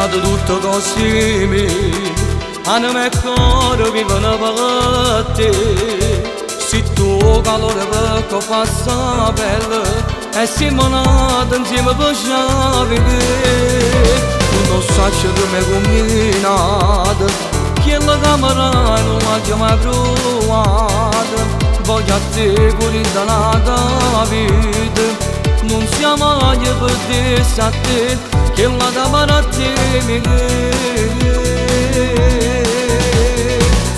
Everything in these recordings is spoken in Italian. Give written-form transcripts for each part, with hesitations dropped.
dato tutto così, anima e cuore vivono per te. Se tu calore per passa pelle e siamo nati insieme per sciavere. Tu non sai come combinate, che la camera non l'ha mai provata. Voglio a te pure dalla vita, non siamo mai per te, a te, che la camera a te mi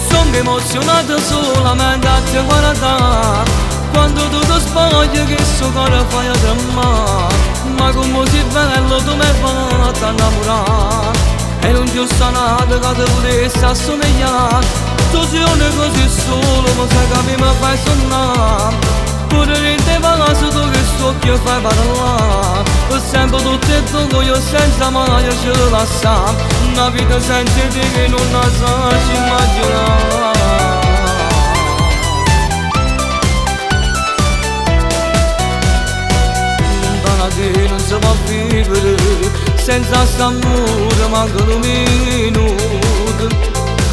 sono emozionato solamente a te guardare, quando tu ti spogli che so cuore fai a tremare. Ma come sei bello tu mi hai fatto innamorare, e non ti ho sanato che ti potessi assomigliare. Tu sei una così solo, ma sai che mi fai sonnare, pure in te palazzo tu che so che fai parlare. Per sempre tutto è tu io senza mai ce la sa, una vita senza te che non la sai immaginare. Non si può vivere senza st'amore, manca un minuto.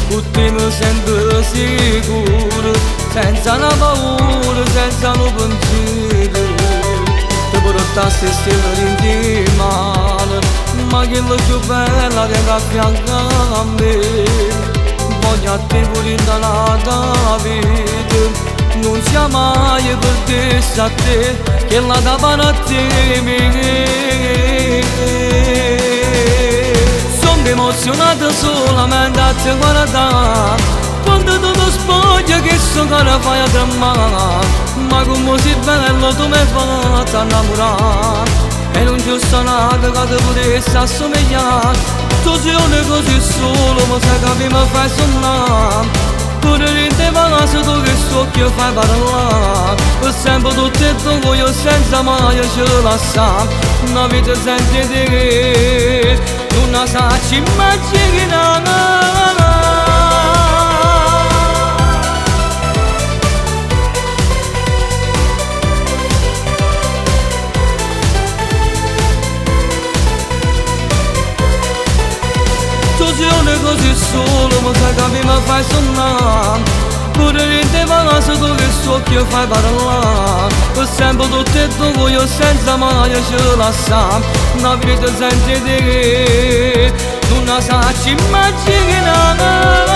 Con te mi sento sicuro, senza una paura, senza un pensiero. Ti portassi stile in mano, ma che la più bella che a fianco a me. Voglio a te pure dalla vita, non sia mai per te, a te, che la davano a te sono emozionato solamente a te guardare, quando tu ti spogli che so cara fai a tremare. Ma come sei bello tu mi hai fatto innamorare, e non ti ho sanato che ti potessi assomigliare. Tu sei una così solo, ma sai che mi fai sonnare, pure in te palazzo tu che so che fai parlare. Per sempre tutto è tu io senza mai ce la sa, una vita senza te non la sa ci immaginare. Tu sei una così solo, ma sai che mi fai sonnare, pure in te palazzo tu che so che fai parlare. Per sempre tutto è tu io senza mai ce la sa, una vita senza te non la sa ci immaginare.